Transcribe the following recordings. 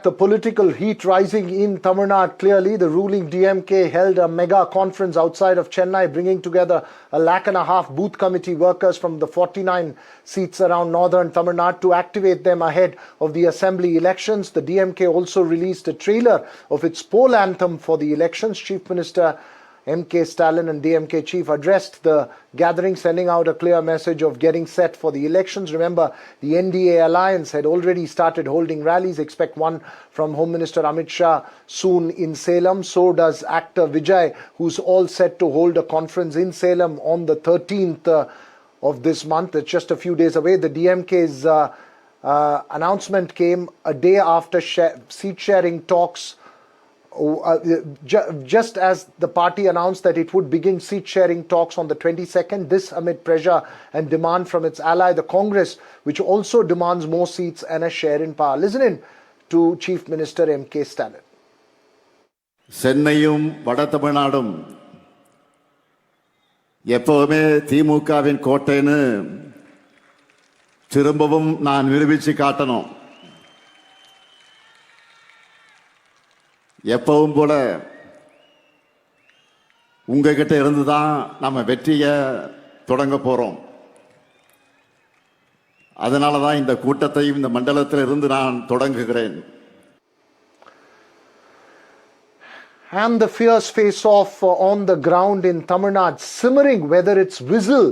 The political heat rising in Tamil Nadu. Clearly, the ruling DMK held a mega conference outside of Chennai, bringing together 1.5 lakh booth committee workers from the 49 seats around northern Tamil Nadu to activate them ahead of the assembly elections. The DMK also released a trailer of its poll anthem for the elections. Chief Minister M.K. Stalin and DMK chief addressed the gathering, sending out a clear message of getting set for the elections. Remember, the NDA alliance had already started holding rallies. Expect one from Home Minister Amit Shah soon in Salem. So does actor Vijay, who's all set to hold a conference in Salem on the 13th of this month. It's just a few days away. The DMK's announcement came a day after seat sharing talks. Just as the party announced that it would begin seat-sharing talks on the 22nd, this amid pressure and demand from its ally, the Congress, which also demands more seats and a share in power. Listen in to Chief Minister M.K. Stalin. சென்னையும் வட தமிழ்நாடும் எப்பவுமே திமுகவின் கோட்டைன்னு திரும்பவும் நான் நிரூபிச்சு காட்டணும். எப்பவும் போல உங்ககிட்ட இருந்து தான் நம்ம வெற்றியை தொடங்க போறோம். அதனால தான் இந்த கூட்டத்தையும் இந்த மண்டலத்தில் இருந்து நான் தொடங்குகிறேன். And the fierce face-off on the ground in Tamil Nadu, simmering, whether it's whistle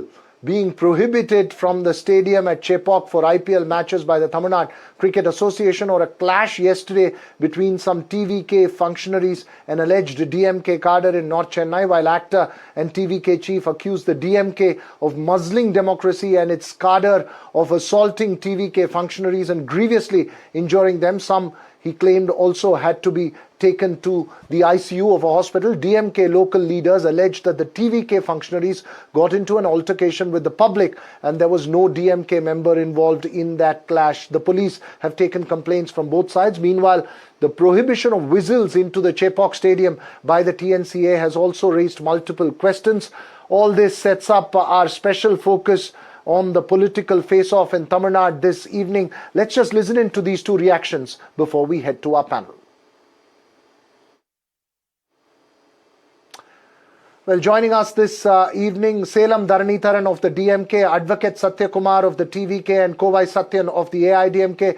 being prohibited from the stadium at Chepauk for IPL matches by the Tamil Nadu Cricket Association, or a clash yesterday between some TVK functionaries and alleged DMK cadre in North Chennai, while actor and TVK chief accused the DMK of muzzling democracy and its cadre of assaulting TVK functionaries and grievously injuring them. Some, he claimed, also had to be taken to the ICU of a hospital. DMK local leaders alleged that the TVK functionaries got into an altercation with the public and there was no DMK member involved in that clash. The police have taken complaints from both sides. Meanwhile, the prohibition of whistles into the Chepauk Stadium by the TNCA has also raised multiple questions. All this sets up our special focus on the political face-off in Tamil Nadu this evening. Let's just listen in to these two reactions before we head to our panel. Well, joining us this evening, Salem Dharanitharan of the DMK, Advocate Satya Kumar of the TVK, and Kovai Satyan of the AIADMK.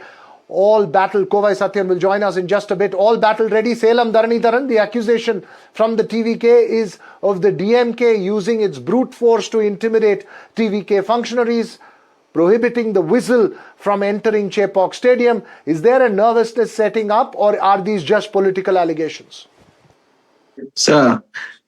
All battle. Kovai Satyan will join us in just a bit. All battle ready. Salem Dharanitharan, the accusation from the TVK is of the DMK using its brute force to intimidate TVK functionaries, prohibiting the whistle from entering Chepauk Stadium. Is there a nervousness setting up, or are these just political allegations? Sir,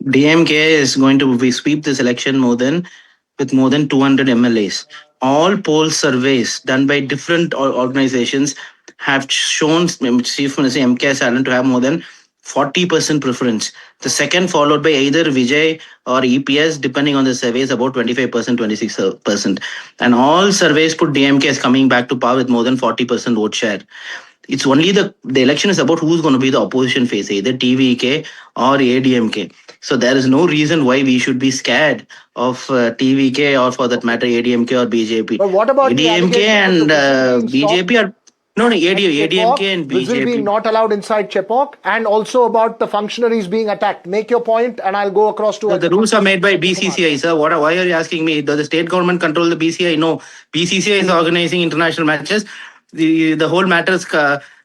DMK is going to sweep this election with more than 200 MLAs. All poll surveys done by different organizations have shown Chief Minister M.K. Stalin to have more than 40% preference. The second followed by either Vijay or EPS, depending on the surveys, about 25%, 26%. And all surveys put DMK as coming back to power with more than 40% vote share. It's only the election is about who's going to be the opposition face, either TVK or AIADMK. So there is no reason why we should be scared of TVK or, for that matter, AIADMK or BJP. But what about AIADMK and BJP are AIADMK and BJP. Whistle being not allowed inside Chepauk, and also about the functionaries being attacked. Make your point, and I'll go across to. The rules are made by BCCI, sir. Why are you asking me? Does the state government control the BCCI? No, BCCI is organizing international matches. The whole matters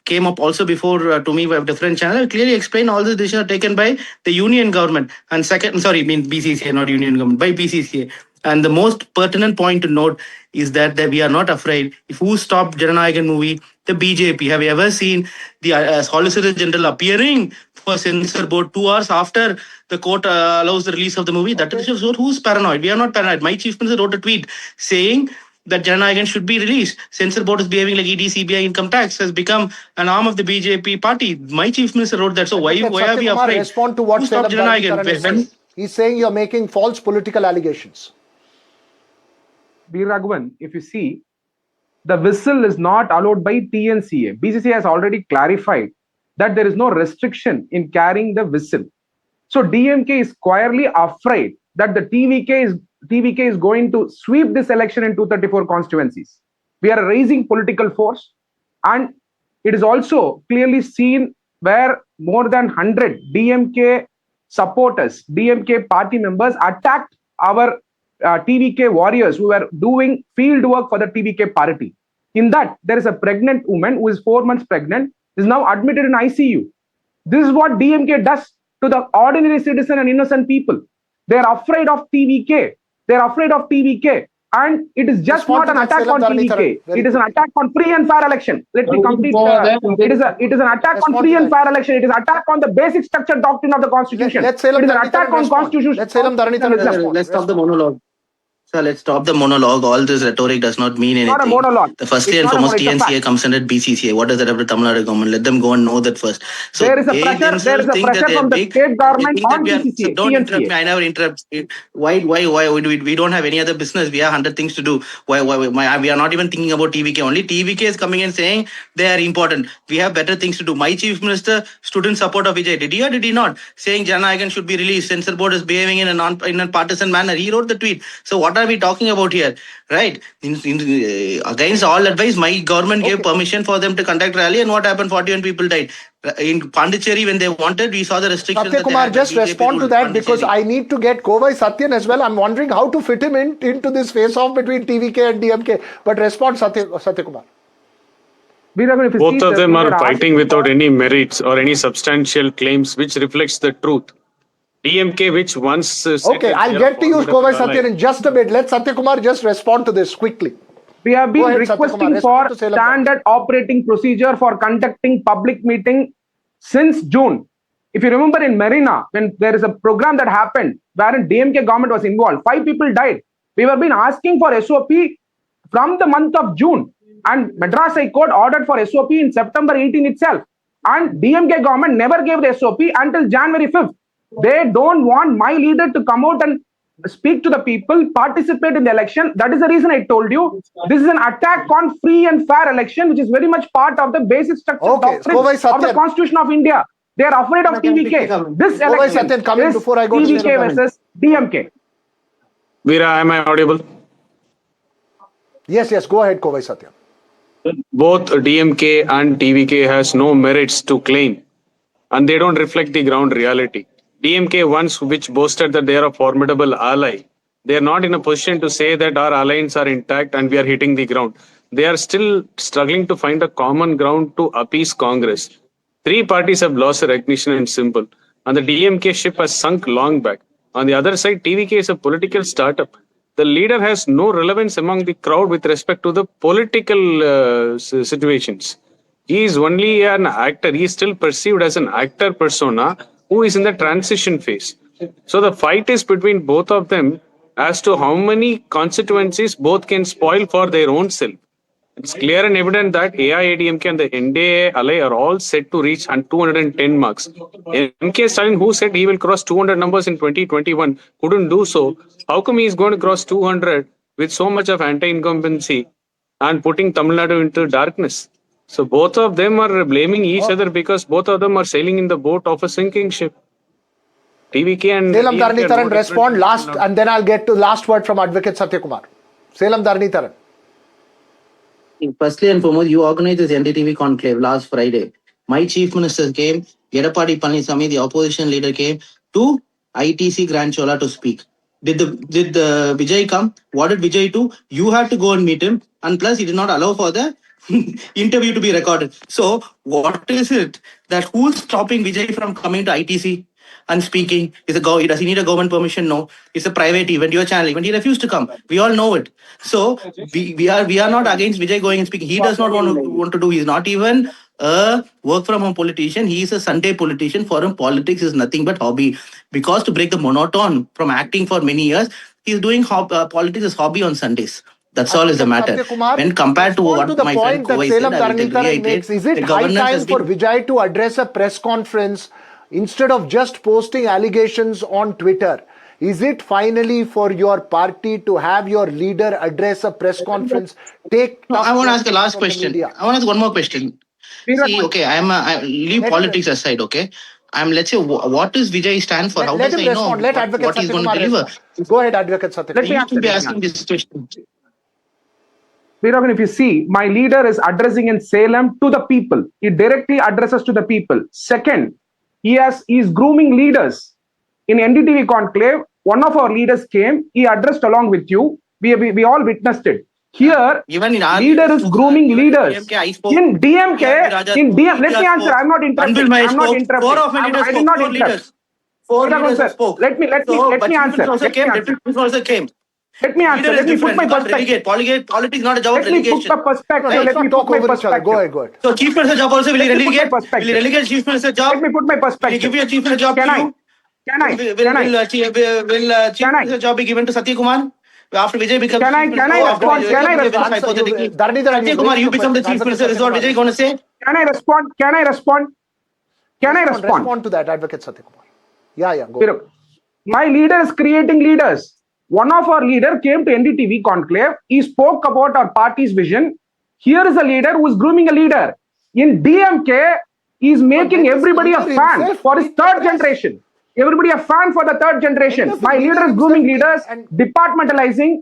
came up also before to me by a different channel. I clearly explained all the decisions are taken by the union government. And BCCI, not union government, by BCCI. And the most pertinent point to note is that we are not afraid. If who stopped Jananayagan movie? The BJP. Have you ever seen the Solicitor General appearing for censor board 2 hours after the court allows the release of the movie? That is who's paranoid. We are not paranoid. My chief minister wrote a tweet saying that Jananayagan should be released. Censor board is behaving like ED, CBI, income tax, has become an arm of the BJP party. My chief minister wrote that. So why are we afraid? Respond to what Jananayagan. He's saying you're making false political allegations. Veer Raghavan, if you see, the whistle is not allowed by TNCA. BCCI has already clarified that there is no restriction in carrying the whistle. So DMK is squarely afraid that the TVK is going to sweep this election in 234 constituencies. We are a rising political force, and it is also clearly seen where more than 100 DMK supporters, DMK party members attacked our TVK warriors who were doing field work for the TVK party. In that, there is a pregnant woman who is 4 months pregnant, is now admitted in ICU. This is what DMK does to the ordinary citizen and innocent people. They are afraid of TVK. They are afraid of TVK. And it is just not an attack on TVK. It is an attack on free and fair election. Let me complete. It is an attack on free and fair election. It is an attack on the basic structure doctrine of the Constitution. It is an attack on Constitution. Let's stop the monologue. Sir, let's stop the monologue. All this rhetoric does not mean anything. Not a monologue. The firstly and foremost, TNCA comes under BCCA. What does that have to Tamil Nadu government? Let them go and know that first. So there is a pressure. There is a pressure from the state government on BCCA. So don't interrupt me. I never interrupt. Why? We don't have any other business. We have 100 things to do. Why? We are not even thinking about TVK only. TVK is coming and saying they are important. We have better things to do. My chief minister stood in support of Vijay. Did he or did he not? Saying Jananayagan should be released. Censor board is behaving in a partisan manner. He wrote the tweet. So what are we talking about here, right? Against all advice, my government gave permission for them to conduct rally, and what happened? 41 people died. In Pondicherry, when they wanted, we saw the restrictions. Satya Kumar, just respond to that because I need to get Kovai Satyan as well. I'm wondering how to fit him into this face-off between TVK and DMK. But respond, Satya Kumar. Both of them are fighting without any merits or any substantial claims which reflects the truth. DMK, which once okay, I'll get to you, Kovai Satyan, in just a bit. Let Satya Kumar just respond to this quickly. We have been requesting for standard operating procedure for conducting public meeting since June. If you remember in Marina, when there is a program that happened wherein DMK government was involved, 5 people died. We have been asking for SOP from the month of June, and Madras High Court ordered for SOP in September 18 itself. And DMK government never gave the SOP until January 5th. They don't want my leader to come out and speak to the people, participate in the election. That is the reason I told you this is an attack on free and fair election, which is very much part of the basic structure doctrine of the Constitution of India. They are afraid of TVK. This election is TVK versus DMK. Veera, am I audible? Yes, go ahead, Kovai Satyan. Both DMK and TVK has no merits to claim, and they don't reflect the ground reality. DMK once, which boasted that they are a formidable ally, they are not in a position to say that our alliance are intact and we are hitting the ground. They are still struggling to find a common ground to appease Congress. 3 parties have lost their recognition and symbol, and the DMK ship has sunk long back. On the other side, TVK is a political startup. The leader has no relevance among the crowd with respect to the political situations. He is only an actor. He is still perceived as an actor persona who is in the transition phase. So the fight is between both of them as to how many constituencies both can spoil for their own self. It's clear and evident that AIADMK and the NDA ally are all set to reach 210 marks. MK Stalin, who said he will cross 200 numbers in 2021, couldn't do so. How come he is going to cross 200 with so much of anti-incumbency and putting Tamil Nadu into darkness? So both of them are blaming each other because both of them are sailing in the boat of a sinking ship. TVK and Selam Dharanitharan respond last, and then I'll get to last word from Advocate Satya Kumar. Selam Dharanitharan. Firstly and foremost, you organized this NDTV conclave last Friday. My chief minister came, Edapadi Palaniswamy, the opposition leader, came to ITC Grand Chola to speak. Did the Vijay come? What did Vijay do? You had to go and meet him, and plus he did not allow for the interview to be recorded. So what is it that who's stopping Vijay from coming to ITC and speaking? Does he need a government permission? No. It's a private event, your channel event. He refused to come. We all know it. So we are not against Vijay going and speaking. He does not want to do. He's not even a work from home politician. He is a Sunday politician. For him, politics is nothing but hobby. Because to break the monotone from acting for many years, he's doing politics as hobby on Sundays. That's all is the matter. When compared to what my friend Kovai said, I will reiterate, is it high time for Vijay to address a press conference instead of just posting allegations on Twitter? Is it finally for your party to have your leader address a press conference? I want to ask a last question. I want to ask one more question. See, okay, I leave politics aside, okay? Let's say, what does Vijay stand for? How does I know what he's going to deliver? Go ahead, Advocate Satya. Let me be asking this question. Veeragan, if you see, my leader is addressing in Salem to the people. He directly addresses to the people. Second, he is grooming leaders. In NDTV conclave, one of our leaders came, he addressed along with you. We all witnessed it. Here, Even in our leader is grooming even leaders. DMK, I spoke. In DMK, Raja in spoke, DM, let me answer. spoke. I'm not interrupting. Anbil Mahesh I'm not spoke. interrupting. Four of my leaders I did spoke. not Four interrupt. leaders. Four Veeragan, leaders sir, spoke. let me answer. Also Let me came. answer. Deputy Minister also came. Let me answer. Leader Let is me put different. my You can't perspective. relegate. Politics is not a job of Let me put relegation. the perspective. Let's Let me not talk put my over each other. perspective. Go ahead, go ahead. So chief minister job also will he Let me put my relegate? Will perspective. he relegate chief minister job? Let me put my Will he perspective. give you a chief minister job Can to I? you? Can I? Will Can I? chief Can I? minister job be given to Satya Kumar? After Vijay becomes Can I- chief minister, can I after respond? Vijay Can I becomes respond? hypothetically. Dharanidhar, Satya you've Kumar, raised you your become the question. chief minister. Is what Advocate Vijay going to say? Can I respond? Can I respond? Can I respond? Respond to that, Advocate Satyakumar. Yeah, go. Veeragan, my leader is creating leaders. One of our leader came to NDTV conclave. He spoke about our party's vision. Here is a leader who is grooming a leader. In DMK, he is making everybody a fan for his third generation. Everybody a fan for the third generation. My leader is grooming leaders, departmentalizing,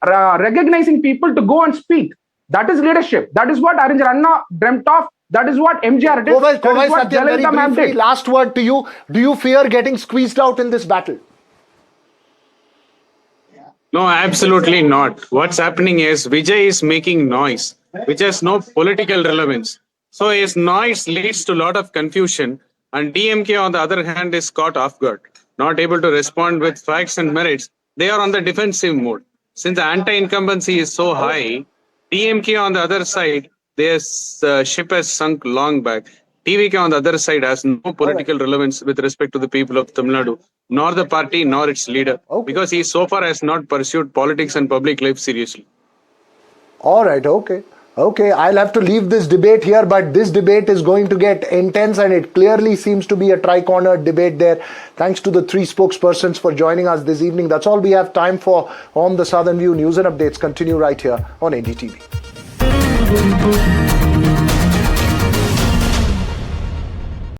recognizing people to go and speak. That is leadership. That is what Arinjar Anna dreamt of. That is what MJR did. Kovai That is what Satya, very Jayalalitha ma'am briefly, did. last word to you. Do you fear getting squeezed out in this battle? No, absolutely not. What's happening is Vijay is making noise, which has no political relevance. So his noise leads to a lot of confusion, and DMK, on the other hand, is caught off guard, not able to respond with facts and merits. They are on the defensive mode. Since the anti-incumbency is so high, DMK on the other side, their ship has sunk long back. TVK on the other side has no political relevance with respect to the people of Tamil Nadu, nor the party, nor its leader, because he so far has not pursued politics and public life seriously. All right, okay. Okay, I'll have to leave this debate here, but this debate is going to get intense and it clearly seems to be a tri-cornered debate there. Thanks to the three spokespersons for joining us this evening. That's all we have time for on the Southern View. News and updates continue right here on NDTV.